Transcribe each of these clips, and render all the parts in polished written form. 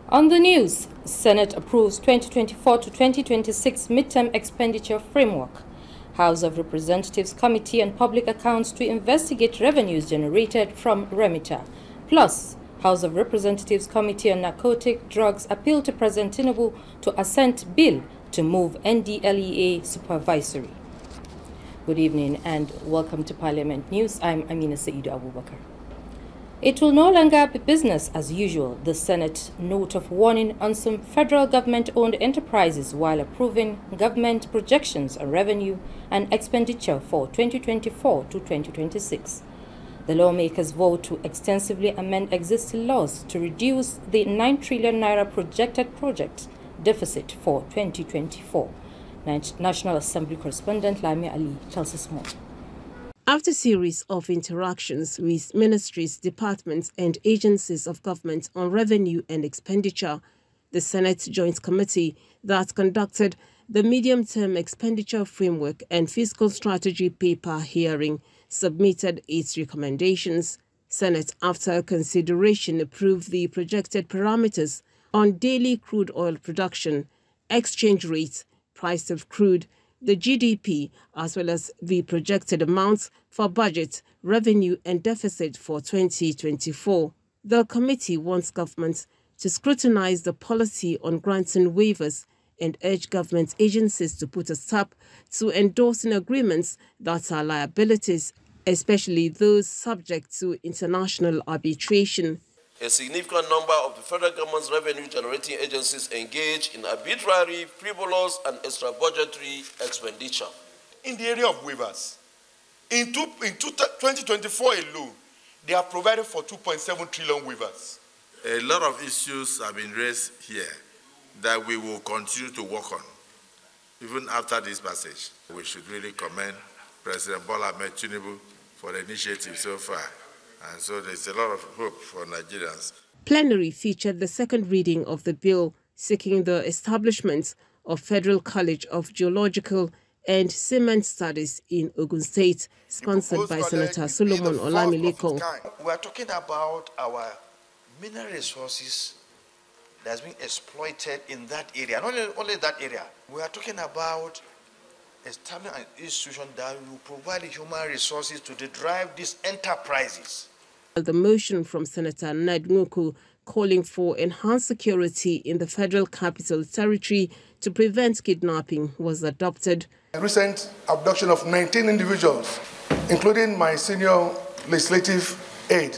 On the news, Senate approves 2024 to 2026 midterm expenditure framework. House of Representatives Committee on Public Accounts to investigate revenues generated from remitter. Plus, House of Representatives Committee on Narcotic Drugs appeal to President Tinubu to assent bill to move NDLEA supervisory. Good evening and welcome to Parliament News. I'm Amina Saidu Abubakar. It will no longer be business as usual, the Senate note of warning on some federal government-owned enterprises while approving government projections on revenue and expenditure for 2024 to 2026. The lawmakers vote to extensively amend existing laws to reduce the 9 trillion naira projected project deficit for 2024. National Assembly correspondent Lami Ali tells us more. After a series of interactions with ministries, departments and agencies of government on revenue and expenditure, the Senate Joint Committee that conducted the Medium-Term Expenditure Framework and Fiscal Strategy paper hearing submitted its recommendations. Senate, after consideration, approved the projected parameters on daily crude oil production, exchange rate, price of crude, the GDP, as well as the projected amounts for budget, revenue and deficit for 2024. The committee wants government to scrutinize the policy on granting waivers and urge government agencies to put a stop to endorsing agreements that are liabilities, especially those subject to international arbitration. A significant number of the federal government's revenue-generating agencies engage in arbitrary, frivolous, and extra-budgetary expenditure. In the area of waivers, in 2024 alone, they have provided for 2.7 trillion waivers. A lot of issues have been raised here that we will continue to work on. Even after this passage, we should really commend President Bola Ahmed Tinubu for the initiative so far. And so there's a lot of hope for Nigerians. Plenary featured the second reading of the bill seeking the establishment of Federal College of Geological and Cement Studies in Ogun State, sponsored by Senator Solomon Olamileko. We are talking about our mineral resources that's being exploited in that area, not only that area. We are talking about establishing an institution that will provide human resources to drive these enterprises. The motion from Senator Ned Nwoko calling for enhanced security in the Federal Capital Territory to prevent kidnapping was adopted. A recent abduction of 19 individuals, including my senior legislative aide,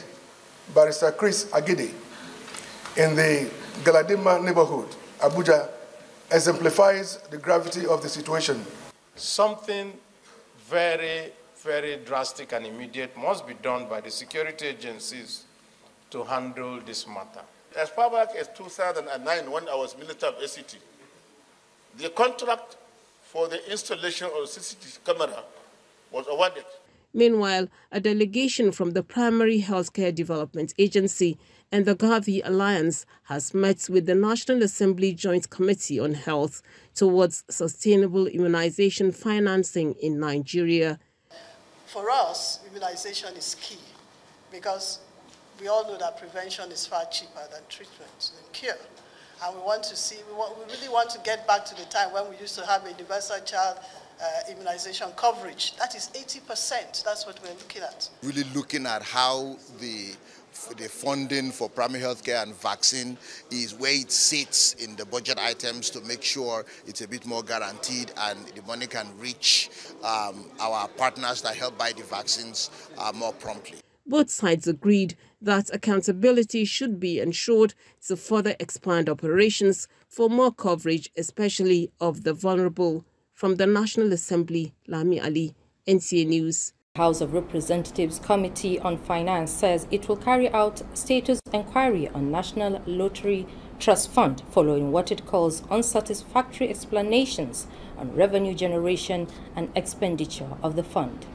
Barrister Chris Agidi, in the Galadima neighborhood, Abuja, exemplifies the gravity of the situation. Something very drastic and immediate must be done by the security agencies to handle this matter. As far back as 2009, when I was Minister of ACT, the contract for the installation of the CCTV camera was awarded. Meanwhile, a delegation from the Primary Healthcare Development Agency and the Gavi Alliance has met with the National Assembly Joint Committee on Health towards sustainable immunization financing in Nigeria. For us, immunization is key because we all know that prevention is far cheaper than treatment and cure. And we really want to get back to the time when we used to have a universal child immunization coverage. That is 80%. That's what we're looking at. Really looking at how the funding for primary health care and vaccine is where it sits in the budget items to make sure it's a bit more guaranteed and the money can reach our partners that help buy the vaccines more promptly. Both sides agreed that accountability should be ensured to further expand operations for more coverage, especially of the vulnerable. From the National Assembly, Lami Ali, NTA News. House of Representatives Committee on Finance says it will carry out status inquiry on National Lottery Trust Fund following what it calls unsatisfactory explanations on revenue generation and expenditure of the fund.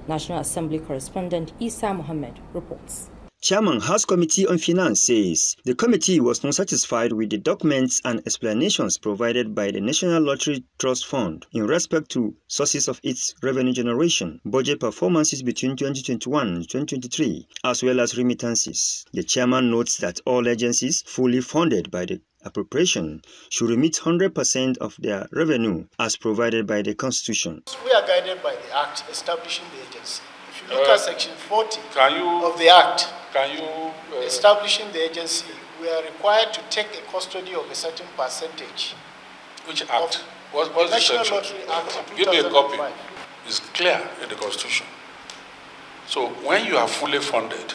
National Assembly correspondent Isa Mohammed reports. Chairman House Committee on Finance says the committee was not satisfied with the documents and explanations provided by the National Lottery Trust Fund in respect to sources of its revenue generation, budget performances between 2021 and 2023, as well as remittances. The chairman notes that all agencies fully funded by the appropriation should remit 100% of their revenue as provided by the Constitution. We are guided by the Act establishing the agency. If you look at Section 40 of the Act, establishing the agency, we are required to take a custody of a certain percentage. Which Act? What's the National section? Lottery Act 2005. Give me a copy. It's clear in the Constitution. So when you are fully funded,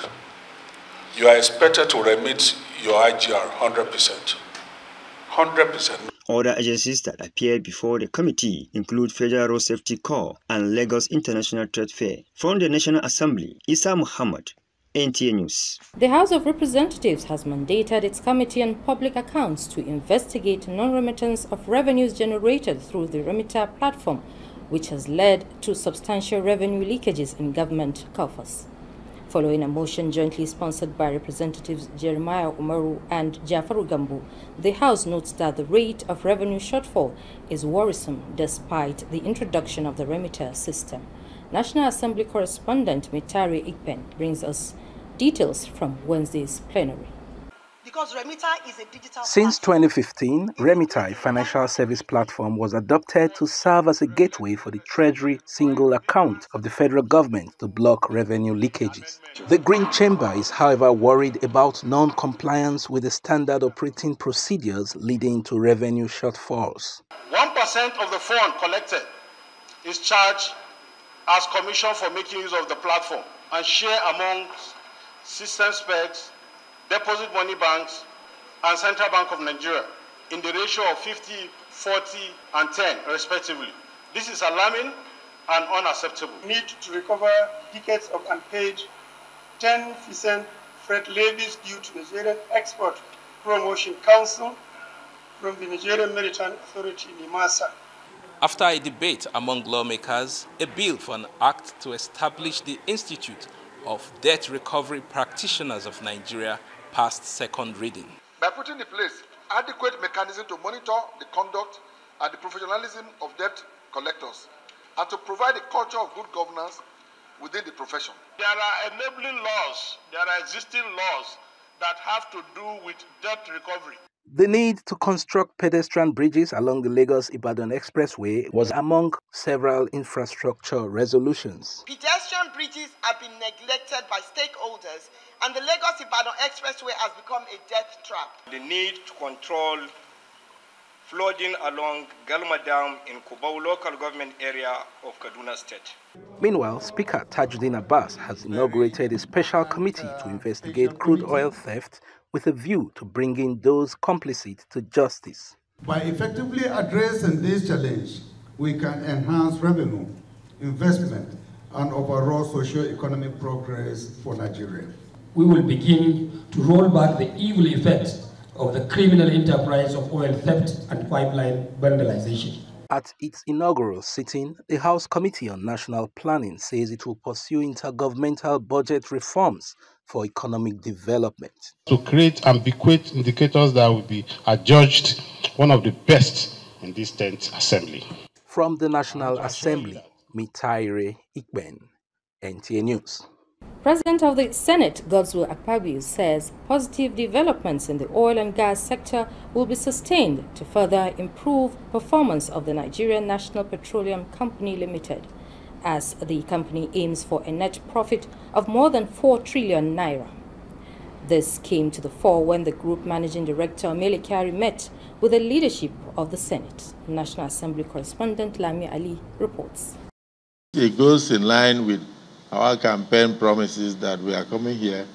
you are expected to remit your IGR 100%. 100%. Other agencies that appeared before the committee include Federal Road Safety Corps and Lagos International Trade Fair. From the National Assembly, Isa Muhammad, NTA News. The House of Representatives has mandated its Committee on Public Accounts to investigate non-remittance of revenues generated through the remitter platform, which has led to substantial revenue leakages in government coffers. Following a motion jointly sponsored by Representatives Jeremiah Umaru and Jafaru Gambo, the House notes that the rate of revenue shortfall is worrisome despite the introduction of the remitter system. National Assembly correspondent Mitari Ikpen brings us details from Wednesday's plenary. Because Remitter is a digital Since 2015, Remitter, a financial service platform, was adopted to serve as a gateway for the Treasury single account of the federal government to block revenue leakages. The Green Chamber is, however, worried about non-compliance with the standard operating procedures leading to revenue shortfalls. 1% of the fund collected is charged as commission for making use of the platform and share among system specs, deposit money banks, and Central Bank of Nigeria in the ratio of 50, 40, and 10, respectively. This is alarming and unacceptable. We need to recover decades of unpaid 10% freight levies due to the Nigerian Export Promotion Council from the Nigerian Maritime Authority, NIMASA. After a debate among lawmakers, a bill for an act to establish the Institute of Debt Recovery Practitioners of Nigeria passed second reading. By putting in place adequate mechanism to monitor the conduct and the professionalism of debt collectors and to provide a culture of good governance within the profession. There are enabling laws, there are existing laws that have to do with debt recovery. The need to construct pedestrian bridges along the Lagos-Ibadan Expressway was among several infrastructure resolutions. Pedestrian bridges have been neglected by stakeholders, and the Lagos-Ibadan Expressway has become a death trap. The need to control flooding along Galma Dam in Kubau local government area of Kaduna State. Meanwhile, Speaker Tajuddin Abbas has inaugurated a special committee to investigate crude oil theft with a view to bringing those complicit to justice. By effectively addressing this challenge, we can enhance revenue, investment, and overall socio-economic progress for Nigeria. We will begin to roll back the evil effects of the criminal enterprise of oil theft and pipeline vandalization. At its inaugural sitting, the House Committee on National Planning says it will pursue intergovernmental budget reforms for economic development. To create and bequeath indicators that will be adjudged one of the best in this 10th Assembly. From the National Assembly, Mitari Ikben, NTA News. President of the Senate, Godswill Akpabio, says positive developments in the oil and gas sector will be sustained to further improve performance of the Nigerian National Petroleum Company Limited, as the company aims for a net profit of more than 4 trillion naira. This came to the fore when the Group Managing Director, Mele Kyari, met with the leadership of the Senate. National Assembly correspondent Lami Ali reports. It goes in line with our campaign promises that we are coming here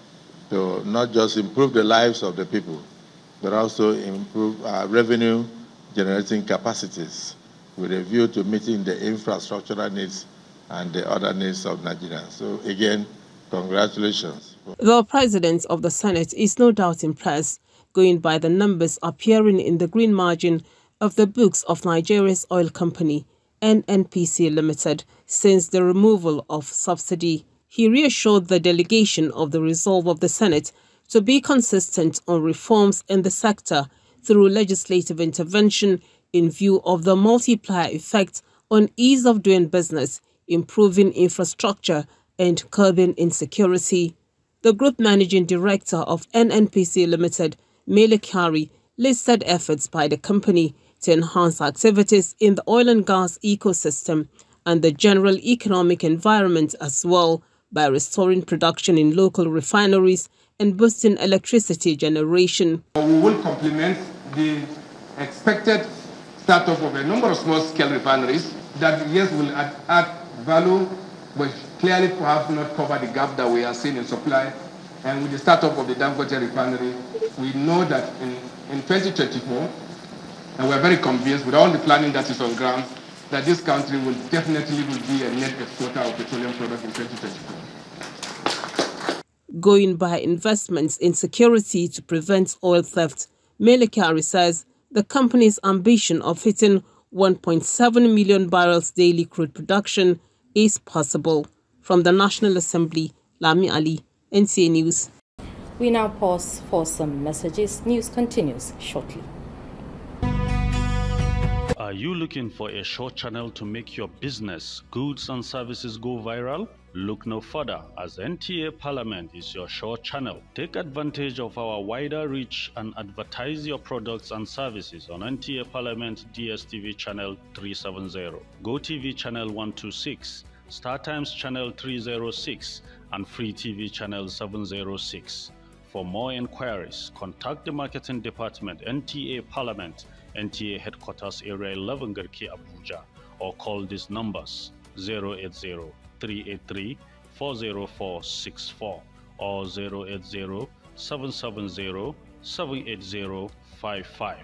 to not just improve the lives of the people, but also improve our revenue generating capacities with a view to meeting the infrastructural needs and the other needs of Nigerians. So again, congratulations. The President of the Senate is no doubt impressed, going by the numbers appearing in the green margin of the books of Nigeria's oil company, NNPC Limited, since the removal of subsidy. he reassured the delegation of the resolve of the Senate to be consistent on reforms in the sector through legislative intervention in view of the multiplier effect on ease of doing business, improving infrastructure, and curbing insecurity. The Group Managing Director of NNPC Limited, Mele Kyari, listed efforts by the company to enhance activities in the oil and gas ecosystem and the general economic environment as well by restoring production in local refineries and boosting electricity generation. We will complement the expected startup of a number of small-scale refineries that, yes, will add value, but clearly perhaps not cover the gap that we are seeing in supply. And with the startup of the Dangote refinery, we know that in 2024, and we're very convinced with all the planning that is on ground, that this country will definitely be a net exporter of petroleum products in 2024. Going by investments in security to prevent oil theft, Mele Kyari says the company's ambition of hitting 1.7 million barrels daily crude production is possible. From the National Assembly, Lami Ali, NTA News. We now pause for some messages. News continues shortly. Are you looking for a short channel to make your business, goods and services go viral? Look no further, as NTA Parliament is your short channel. Take advantage of our wider reach and advertise your products and services on NTA Parliament DSTV channel 370, GoTV channel 126, StarTimes channel 306, and Free TV channel 706. For more inquiries, contact the Marketing Department, NTA Parliament, NTA Headquarters Area 11 Garki Abuja, or call these numbers 080-383-40464 or 080-770-78055.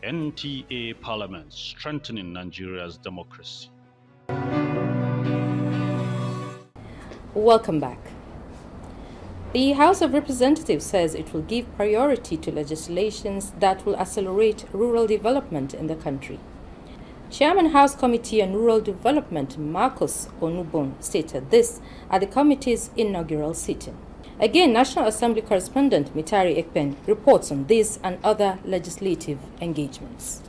NTA Parliament, strengthening Nigeria's democracy. Welcome back. The House of Representatives says it will give priority to legislations that will accelerate rural development in the country. Chairman House Committee on Rural Development Marcus Onubon stated this at the committee's inaugural sitting. Again, National Assembly correspondent Mitari Ekpen reports on this and other legislative engagements.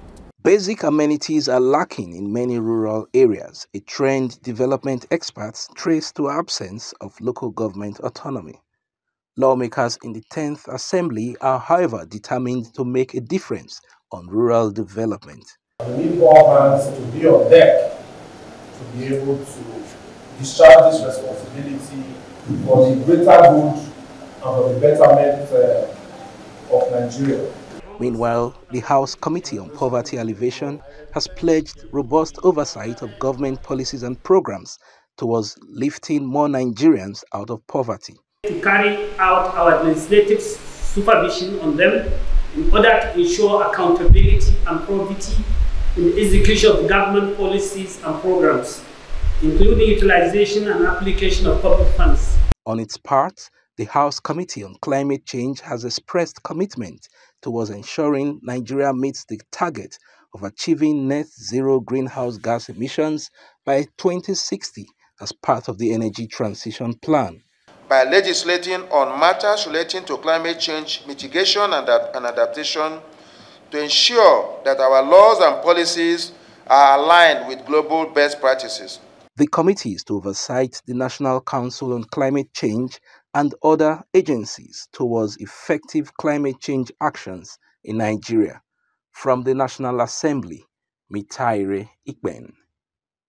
Basic amenities are lacking in many rural areas, a trend development experts trace to absence of local government autonomy. Lawmakers in the 10th Assembly are, however, determined to make a difference on rural development. We need all hands to be on deck to be able to discharge this responsibility for the greater good and for the betterment of Nigeria. Meanwhile, the House Committee on Poverty Alleviation has pledged robust oversight of government policies and programs towards lifting more Nigerians out of poverty. To carry out our legislative supervision on them in order to ensure accountability and probity in the execution of government policies and programs, including utilization and application of public funds. On its part, the House Committee on Climate Change has expressed commitment towards ensuring Nigeria meets the target of achieving net zero greenhouse gas emissions by 2060 as part of the energy transition plan. By legislating on matters relating to climate change mitigation and adaptation to ensure that our laws and policies are aligned with global best practices. The committee is to oversight the National Council on Climate Change and other agencies towards effective climate change actions in Nigeria. From the National Assembly, Mitari Ekpen,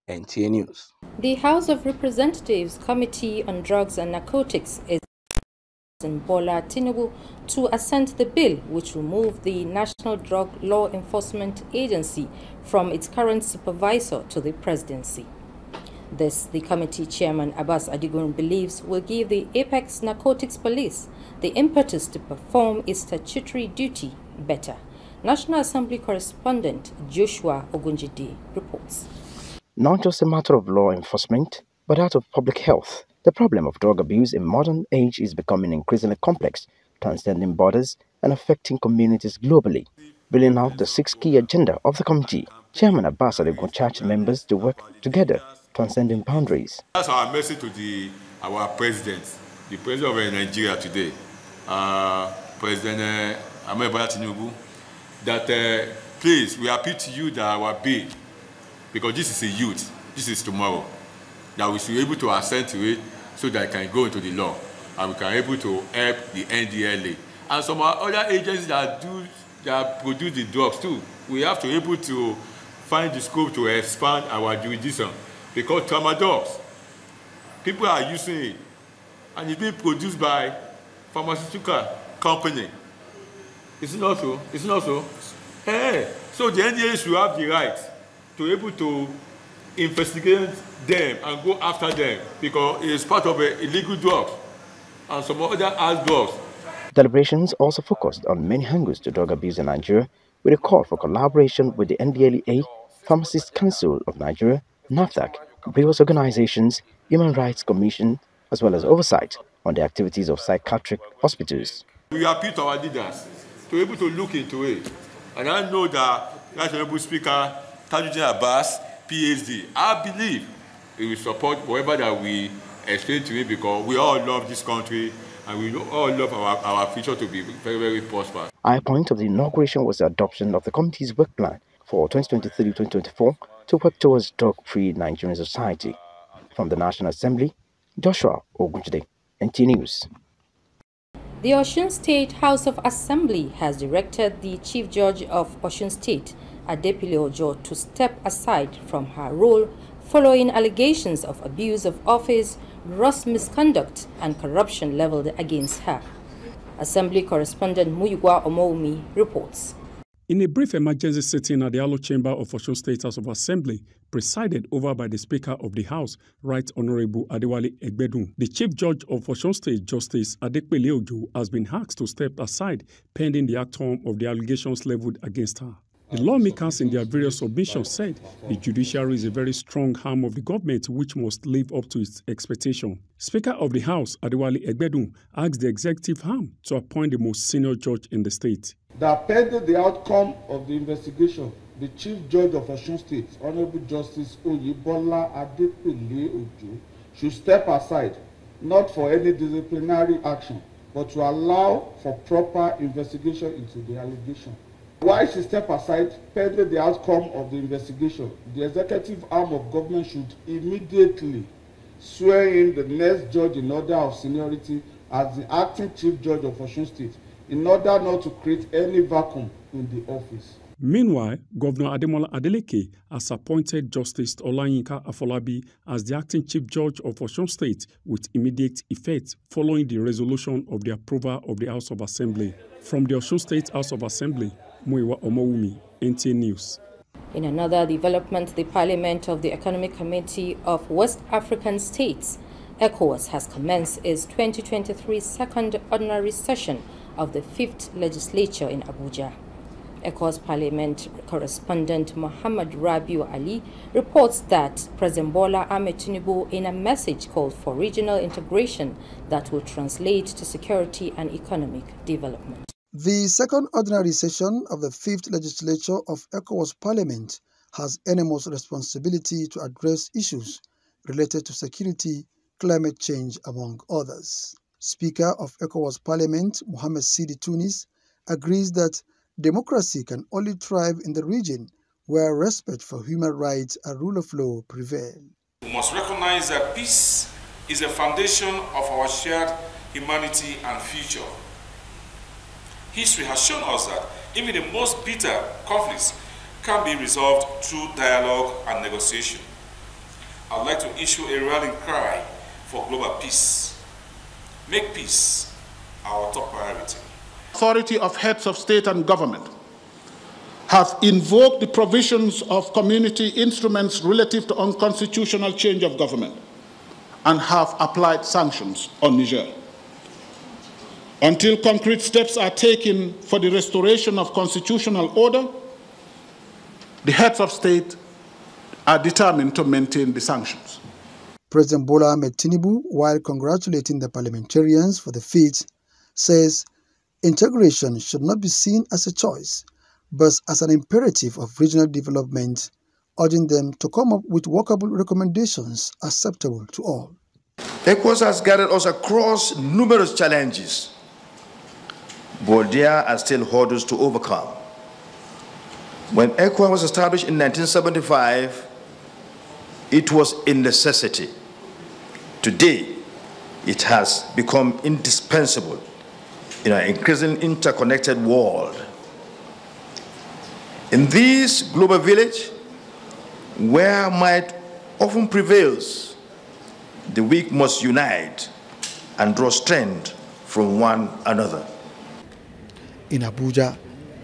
NTA News. The House of Representatives Committee on Drugs and Narcotics is in Bola Tinubu to assent the bill which will move the National Drug Law Enforcement Agency from its current supervisor to the presidency. This, the committee chairman Abbas Adigun believes, will give the Apex Narcotics Police the impetus to perform its statutory duty better. National Assembly correspondent Joshua Ogunjide reports. Not just a matter of law enforcement, but that of public health. The problem of drug abuse in modern age is becoming increasingly complex, transcending borders and affecting communities globally. Building out the 6 key agenda of the committee, Chairman Abbas Adigun charged members to work together, transcending boundaries. That's our message to the our president, the president of Nigeria today, President Bola Tinubu, that please, we appeal to you that our bill, because this is a youth, this is tomorrow, that we should be able to assent to it so that it can go into the law and we can be able to help the NDLA and some other agencies that produce the drugs too. We have to be able to find the scope to expand our jurisdiction because tramadol, people are using it and it's being produced by pharmaceutical company. It's not so. It's not so. Hey, so the NDA should have the right to be able to investigate them and go after them because it is part of illegal drugs and some other hard drugs. Deliberations also focused on many angles to drug abuse in Nigeria, with a call for collaboration with the NDLEA, Pharmacists Council of Nigeria, NAFDAC, various organizations, Human Rights Commission, as well as oversight on the activities of psychiatric hospitals. We appeal to our leaders to be able to look into it. And I know that National Speaker Tajuddin Abbas, PhD, I believe he will support whatever that we explain to him because we all love this country and we all love our future to be very, very prosperous. A high point of the inauguration was the adoption of the committee's work plan for 2023-2024 to work towards drug-free Nigerian society. From the National Assembly, Joshua Ogunjide, NTA News. The Osun State House of Assembly has directed the Chief Judge of Osun State, Adepile Ojo, to step aside from her role following allegations of abuse of office, gross misconduct and corruption leveled against her. Assembly correspondent Muyugwa Omoumi reports. In a brief emergency sitting at the Alo Chamber of Osun State House of Assembly, presided over by the Speaker of the House, Right Honorable Adewale Egbedun, the Chief Judge of Osun State, Justice Adepile Ojo, has been asked to step aside pending the outcome of the allegations leveled against her. The lawmakers in their various submissions said the judiciary is a very strong arm of the government which must live up to its expectation. Speaker of the House, Adewale Egbedun, asked the executive arm to appoint the most senior judge in the state. That pending the outcome of the investigation, the Chief Judge of Osun State, Honorable Justice Oyebola Adepile Ojo, should step aside, not for any disciplinary action, but to allow for proper investigation into the allegation. While she step aside, pending the outcome of the investigation, the executive arm of government should immediately swear in the next judge in order of seniority as the acting Chief Judge of Osun State, in order not to create any vacuum in the office. Meanwhile, Governor Ademola Adeleke has appointed Justice Olayinka Afolabi as the acting Chief Judge of Osun State with immediate effect following the resolution of the approval of the House of Assembly. From the Osun State House of Assembly, Muiwa Omowumi, NTA News. In another development, the Parliament of the Economic Committee of West African States, ECOWAS, has commenced its 2023 second ordinary session of the 5th Legislature in Abuja. ECOWAS Parliament correspondent Muhammad Rabiu Ali reports that President Bola Ahmed Tinubu, in a message, called for regional integration that will translate to security and economic development. The second ordinary session of the 5th Legislature of ECOWAS Parliament has enormous responsibility to address issues related to security, climate change, among others. Speaker of ECOWAS Parliament, Mohamed Sidi Tunis, agrees that democracy can only thrive in the region where respect for human rights and rule of law prevail. We must recognize that peace is a foundation of our shared humanity and future. History has shown us that even the most bitter conflicts can be resolved through dialogue and negotiation. I would like to issue a rallying cry for global peace. Make peace our top priority. Authority of heads of state and government have invoked the provisions of community instruments relative to unconstitutional change of government and have applied sanctions on Niger. Until concrete steps are taken for the restoration of constitutional order, the heads of state are determined to maintain the sanctions. President Bola Ahmed Tinubu, while congratulating the parliamentarians for the feat, says integration should not be seen as a choice, but as an imperative of regional development, urging them to come up with workable recommendations acceptable to all. ECOWAS has guided us across numerous challenges, but there are still hurdles to overcome. When ECOWAS was established in 1975, it was a necessity. Today, it has become indispensable in an increasingly interconnected world. In this global village, where might often prevails, the weak must unite and draw strength from one another. In Abuja,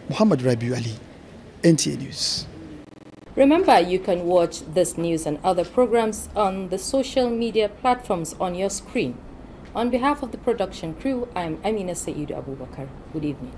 Muhammad Rabiu Ali, NTA News. Remember, you can watch this news and other programs on the social media platforms on your screen. On behalf of the production crew, I'm Amina Saeed Abubakar. Good evening.